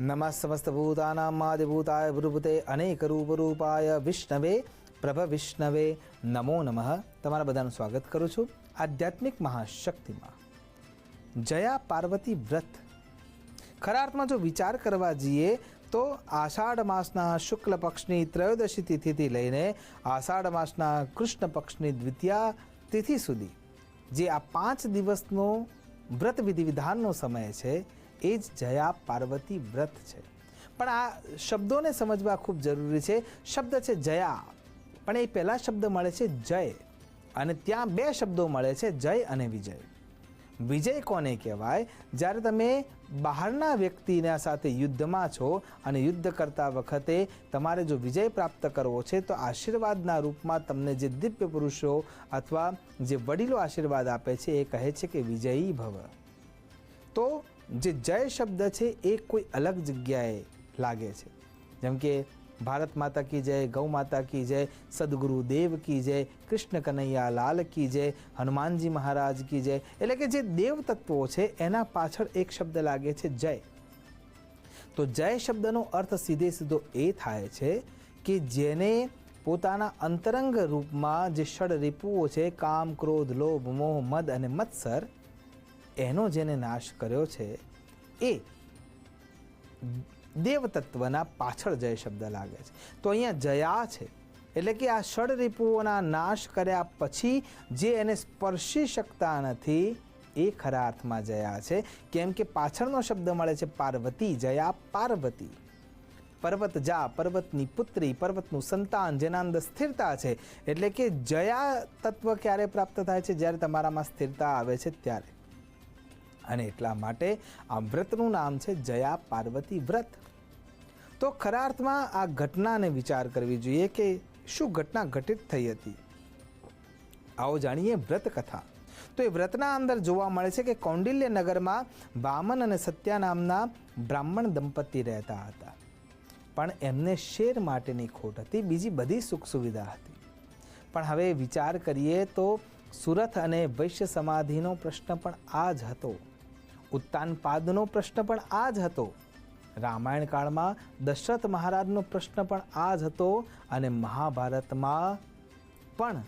નમઃ સમસ્તભૂતાનાં આદિભૂતાય ભૂતભૂતે અનેકરૂપરૂપાય વિષ્ણવે પ્રભ વિષ્ણવે નમો નમઃ. તમારા બધાનું સ્વાગત કરું છું આધ્યાત્મિક મહાશક્તિમાં. જયા પાર્વતી વ્રત ખરા અર્થમાં જો વિચાર કરવા જઈએ તો આષાઢ માસના શુક્લ પક્ષની ત્રયોદશી તિથિથી લઈને આષાઢ માસના કૃષ્ણ પક્ષની દ્વિતીયા તિથિ સુધી જે આ 5 દિવસનો વ્રત વિધિ વિધાનનો સમય છે એ જ જયા પાર્વતી વ્રત છે. પણ આ શબ્દોને સમજવા ખૂબ જરૂરી છે. શબ્દ છે જયા, પણ એ પહેલા શબ્દ મળે છે જય, અને ત્યાં 2 શબ્દો મળે છે જય અને વિજય. વિજય કોને કહેવાય? જ્યારે તમે બહારના વ્યક્તિના સાથે યુદ્ધમાં છો અને યુદ્ધ કરતા વખતે તમારે જો વિજય પ્રાપ્ત કરવો છે તો આશીર્વાદના રૂપમાં તમને જે દિવ્ય પુરુષો અથવા જે વડીલો આશીર્વાદ આપે છે એ કહે છે કે વિજયી ભવ. તો જે જય શબ્દ છે એ કોઈ અલગ જગ્યાએ લાગે છે, જેમ કે ભારત માતા કી જય, ગૌ માતા કી જય, સદગુરુ દેવ કી જય, કૃષ્ણ કનૈયા લાલ કી જય, હનુમાનજી મહારાજ કી જય. એટલે કે જે દેવ તત્વો છે એના પાછળ એક શબ્દ લાગે છે જય. તો જય શબ્દનો અર્થ સીધે સીધો એ થાય છે કે જેને પોતાના અંતરંગ રૂપમાં જે ષડ રિપુઓ છે, કામ, ક્રોધ, લોભ, મોહ, મદ અને મત્સર, એનો જેને નાશ કર્યો છે એ દેવ તત્વના પાછળ જય શબ્દ લાગે છે. તો અહીંયા જયા છે એટલે કે આ ષડ રિપુઓના નાશ કર્યા પછી જે એને સ્પર્શી શકતા નથી એ ખરા અર્થમાં જયા છે. કેમ કે પાછળનો શબ્દ મળે છે પાર્વતી. જયા પાર્વતી, પર્વત જા, પર્વતની પુત્રી, પર્વતનું સંતાન, જેના અંદર સ્થિરતા છે. એટલે કે જયા તત્વ ક્યારે પ્રાપ્ત થાય છે? જ્યારે તમારામાં સ્થિરતા આવે છે ત્યારે. અને એટલા માટે આ વ્રતનું નામ છે જયા પાર્વતી વ્રત. તો ખરા અર્થમાં આ ઘટનાને વિચાર કરવી જોઈએ કે શું ઘટના ઘટિત થઈ હતી. આવો જાણીએ વ્રત કથા. તો એ વ્રતના અંદર જોવા મળે છે કે કૌંડિલ્ય નગરમાં વામન અને સત્યા નામના બ્રાહ્મણ દંપતી રહેતા હતા. પણ એમને શેર માટેની ખોટ હતી, બીજી બધી સુખ સુવિધા હતી. પણ હવે વિચાર કરીએ તો સુરથ અને વૈશ્ય સમાધિનો પ્રશ્ન પણ આ જ હતો. ઉત્તાનપાદનો પ્રશ્ન પણ આ જ હતો. રામાયણ કાળમાં દશરથ મહારાજનો પ્રશ્ન પણ આ જ હતો. અને મહાભારતમાં પણ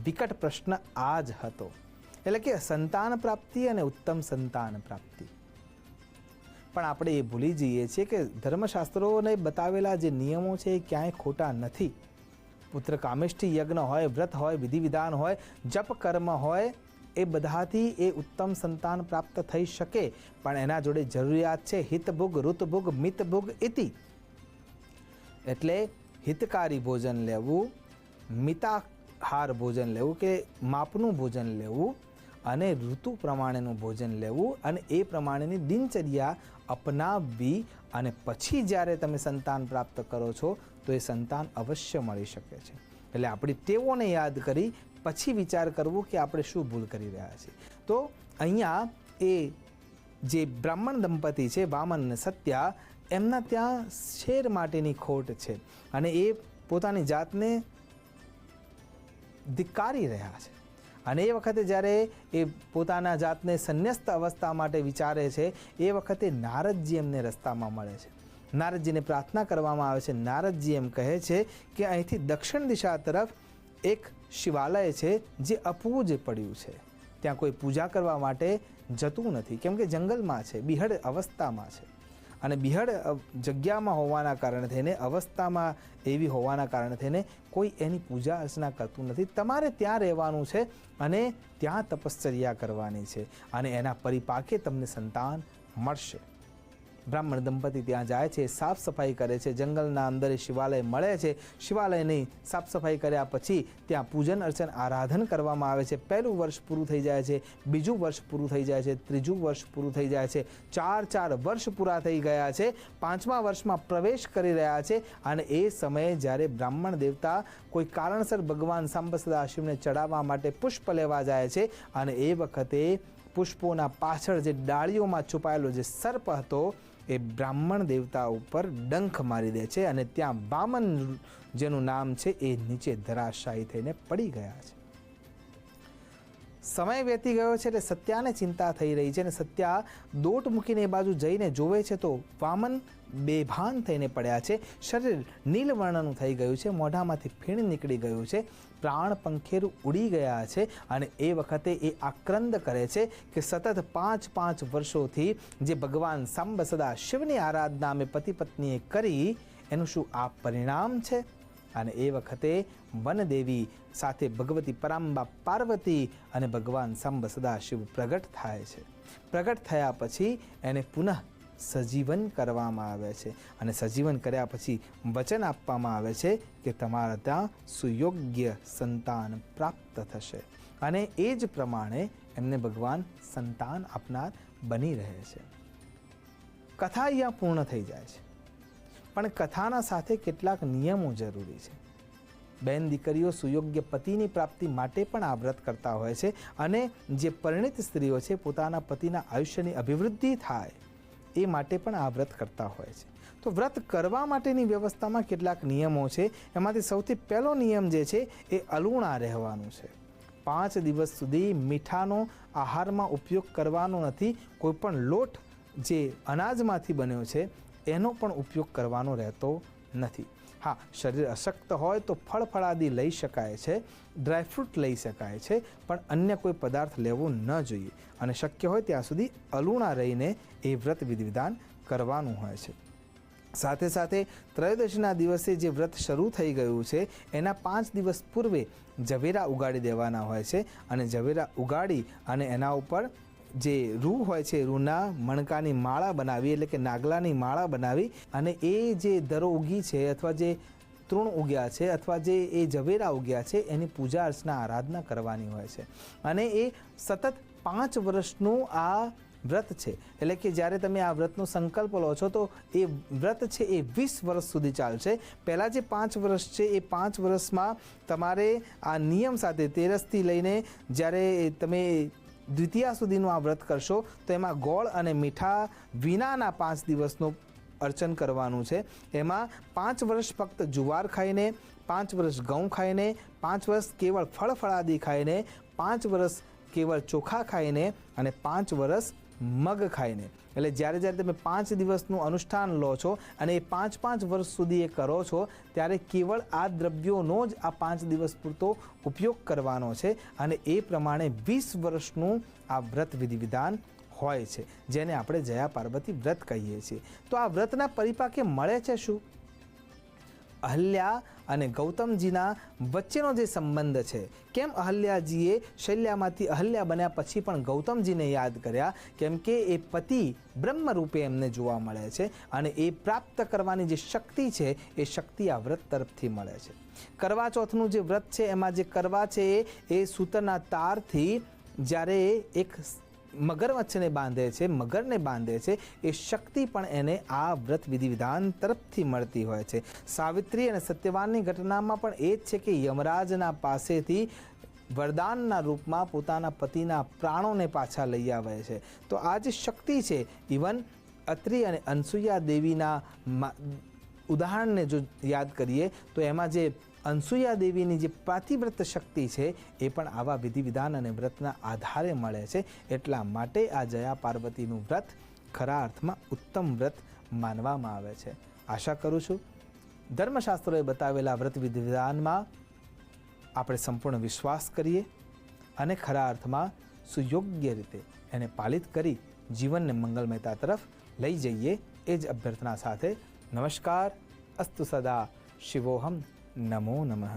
વિકટ પ્રશ્ન આ જ હતો. એટલે કે સંતાન પ્રાપ્તિ અને ઉત્તમ સંતાન પ્રાપ્તિ. પણ આપણે એ ભૂલી જઈએ છીએ કે ધર્મશાસ્ત્રોને બતાવેલા જે નિયમો છે એ ક્યાંય ખોટા નથી. પુત્ર કામેષ્ઠી યજ્ઞ હોય, વ્રત હોય, વિધિ વિધાન હોય, જપ કર્મ હોય, એ બધાથી એ ઉત્તમ સંતાન પ્રાપ્ત થઈ શકે. પણ એના જોડે જરૂરિયાત છે હિતભુગ, ઋતભુગ, મિતભુગ ઇતિ. એટલે હિતકારી ભોજન લેવું, મિતાહાર ભોજન લેવું કે માપનું ભોજન લેવું, અને ઋતુ પ્રમાણેનું ભોજન લેવું, અને એ પ્રમાણેની દિનચર્યા અપનાવવી. અને પછી જ્યારે તમે સંતાન પ્રાપ્ત કરો છો તો એ સંતાન અવશ્ય મળી શકે છે. એટલે આપણી ટેવોને યાદ કરી પછી વિચાર કરવો કે આપણે શું ભૂલ કરી રહ્યા છીએ. તો અહીંયા એ જે બ્રાહ્મણ દંપતી છે વામન અને સત્યા, એમના ત્યાં શેર માટેની ખોટ છે અને એ પોતાની જાતને ધિક્કારી રહ્યા છે. અને એ વખતે જ્યારે એ પોતાના જાતને સંન્યસ્ત અવસ્થા માટે વિચારે છે એ વખતે નારદજી એમને રસ્તામાં મળે છે. નારદજીને પ્રાર્થના કરવામાં આવે છે. નારદજી એમ કહે છે કે અહીંથી દક્ષિણ દિશા તરફ એક શિવાલય છે જે અપૂજ પડ્યું છે. ત્યાં કોઈ પૂજા કરવા માટે જતું નથી, કેમ કે જંગલમાં છે, બિહડ અવસ્થામાં છે. અને બિહડ જગ્યામાં હોવાના કારણે થઈને, અવસ્થામાં એવી હોવાના કારણે થઈને કોઈ એની પૂજા અર્ચના કરતું નથી. તમારે ત્યાં રહેવાનું છે અને ત્યાં તપશ્ચર્યા કરવાની છે, અને એના પરિપાકે તમને સંતાન મળશે. બ્રાહ્મણ દંપતી ત્યાં જાય છે, સાફ સફાઈ કરે છે. જંગલના અંદર શિવાલય મળે છે. શિવાલયની સાફ સફાઈ કર્યા પછી ત્યાં પૂજન અર્ચન આરાધન કરવામાં આવે છે. પહેલું વર્ષ પૂરું થઈ જાય છે, બીજું વર્ષ પૂરું થઈ જાય છે, ત્રીજું વર્ષ પૂરું થઈ જાય છે, 4 વર્ષ પૂરા થઈ ગયા છે. 5મા વર્ષમાં પ્રવેશ કરી રહ્યા છે. અને એ સમયે જ્યારે બ્રાહ્મણ દેવતા કોઈ કારણસર ભગવાન સાંબ સદા શિવને ચડાવવા માટે પુષ્પ લેવા જાય છે, અને એ વખતે પુષ્પોના પાછળ જે ડાળીઓમાં છુપાયેલો જે સર્પ હતો એ બ્રાહ્મણ દેવતા ઉપર ડંખ મારી દે છે, અને ત્યાં વામન જેનું નામ છે એ નીચે ધરાશાયી થઈને પડી ગયા છે. સમય વેતી ગયો છે એટલે સત્યાને ચિંતા થઈ રહી છે અને સત્યા દોટ મૂકીને એ બાજુ જઈને જોવે છે તો વામન બેભાન થઈને પડ્યા છે. શરીર નીલવર્ણનું થઈ ગયું છે, મોઢામાંથી ફીણ નીકળી ગયું છે, પ્રાણ પંખેરું ઉડી ગયા છે અને એ વખતે એ આક્રંદ કરે છે કે સતત 5 વર્ષોથી જે ભગવાન સાંબ સદા શિવની આરાધના અમે પતિ પત્નીએ કરી એનું શું આ પરિણામ છે? અને એ વખતે વનદેવી સાથે ભગવતી પરાંબા પાર્વતી અને ભગવાન સાંબ સદા શિવ પ્રગટ થાય છે. પ્રગટ થયા પછી એને પુનઃ સજીવન કરવામાં આવે છે અને સજીવન કર્યા પછી વચન આપવામાં આવે છે કે તમારા ત્યાં સુયોગ્ય સંતાન પ્રાપ્ત થશે અને એ જ પ્રમાણે એમને ભગવાન સંતાન આપનાર બની રહે છે. કથા અહીંયા પૂર્ણ થઈ જાય છે, પણ કથાના સાથે કેટલાક નિયમો જરૂરી છે. બેન દીકરીઓ સુયોગ્ય પતિની પ્રાપ્તિ માટે પણ આ વ્રત કરતા હોય છે અને જે પરિણિત સ્ત્રીઓ છે પોતાના પતિના આયુષ્યની અભિવૃદ્ધિ થાય એ માટે પણ આ વ્રત કરતા હોય છે. તો વ્રત કરવા માટેની વ્યવસ્થામાં કેટલાક નિયમો છે. એમાંથી સૌથી પહેલો નિયમ જે છે એ અલુણા રહેવાનું છે. 5 દિવસ સુધી મીઠાનો આહારમાં ઉપયોગ કરવાનો નથી. કોઈ પણ લોટ જે અનાજમાંથી બન્યો છે એનો પણ ઉપયોગ કરવાનો રહેતો નથી. હા, શરીર અશક્ત હોય તો ફળ ફળાદી લઈ શકાય છે, ડ્રાયફ્રૂટ લઈ શકાય છે, પણ અન્ય કોઈ પદાર્થ લેવો ન જોઈએ અને શક્ય હોય ત્યાં સુધી અલુણા રહીને એ વ્રત વિધિ વિધાન કરવાનું હોય છે. સાથે સાથે ત્રયોદશીના દિવસે જે વ્રત શરૂ થઈ ગયું છે એના 5 દિવસ પૂર્વે ઝવેરા ઉગાડી દેવાના હોય છે અને ઝવેરા ઉગાડી અને એના ઉપર જે રૂ હોય છે રૂના મણકાની માળા બનાવી એટલે કે નાગલાની માળા બનાવી અને એ જે દરો ઉગી છે અથવા જે તૃણ ઉગ્યા છે અથવા જે એ ઝવેરા ઉગ્યા છે એની પૂજા અર્ચના આરાધના કરવાની હોય છે. અને એ સતત 5 વર્ષનું આ વ્રત છે એટલે કે જ્યારે તમે આ વ્રતનો સંકલ્પ લો છો તો એ વ્રત છે એ 20 વર્ષ સુધી ચાલશે. પહેલાં જે 5 વર્ષ છે એ 5 વર્ષમાં તમારે આ નિયમ સાથે તેરસથી લઈને જ્યારે તમે દ્વિતીયા સુધીનું આ વ્રત કરશો તો એમાં ગોળ અને મીઠા વિનાના 5 દિવસનું અર્ચન કરવાનું છે. એમાં 5 વર્ષ ફક્ત જુવાર ખાઈને, 5 વર્ષ ઘઉં ખાઈને, 5 વર્ષ કેવળ ફળ ફળાદી ખાઈને, 5 વર્ષ કેવળ ચોખા ખાઈને અને 5 વર્ષ મગ ખાઈને. એટલે જ્યારે જ્યારે તમે 5 દિવસનું અનુષ્ઠાન લો છો અને એ 5 વર્ષ સુધી એ કરો છો ત્યારે કેવળ આ દ્રવ્યોનો જ આ 5 દિવસ પૂરતો ઉપયોગ કરવાનો છે અને એ પ્રમાણે 20 વર્ષનું આ વ્રત વિધિ વિધાન હોય છે જેને આપણે જયા પાર્વતી વ્રત કહીએ છીએ. તો આ વ્રતના પરિપાકે મળે છે શું? અહલ્યા અને ગૌતમજીના વચ્ચેનો જે સંબંધ છે, કેમ અહલ્યાજીએ શૈલ્યામાંથી અહલ્યા બન્યા પછી પણ ગૌતમજીને યાદ કર્યા? કેમ કે એ પતિ બ્રહ્મ રૂપે એમને જોવા મળે છે અને એ પ્રાપ્ત કરવાની જે શક્તિ છે એ શક્તિ આ વ્રત તરફથી મળે છે. કરવા ચોથનું જે વ્રત છે એમાં જે કરવા છે એ સૂતરના તારથી જ્યારે એક મગરમચ્છને બાંધે છે, મગરને બાંધે છે, એ શક્તિ પણ એને આ વ્રત વિધિ વિધાન તરફથી મળતી હોય છે. સાવિત્રી અને સત્યવાનની ઘટનામાં પણ એ જ છે કે યમરાજના પાસેથી વરદાનના રૂપમાં પોતાના પતિના પ્રાણોને પાછા લઈ આવે છે. તો આ જે શક્તિ છે, ઇવન અત્રિ અને અનસુયા દેવીના ઉદાહરણને જો યાદ કરીએ તો એમાં જે અનસુયા દેવીની જે પાતિવ્રત શક્તિ છે એ પણ આવા વિધિ વિધાન અને વ્રતના આધારે મળે છે. એટલા માટે આ જયા પાર્વતીનું વ્રત ખરા અર્થમાં ઉત્તમ વ્રત માનવામાં આવે છે. આશા કરું છું ધર્મશાસ્ત્રોએ બતાવેલા વ્રત વિધિ વિધાનમાં આપણે સંપૂર્ણ વિશ્વાસ કરીએ અને ખરા અર્થમાં સુયોગ્ય રીતે એને પાલિત કરી જીવનને મંગલમયતા તરફ લઈ જઈએ એ જ અભ્યર્થના સાથે નમસ્કાર. અસ્તુ સદા શિવોહમ. નમો નમઃ.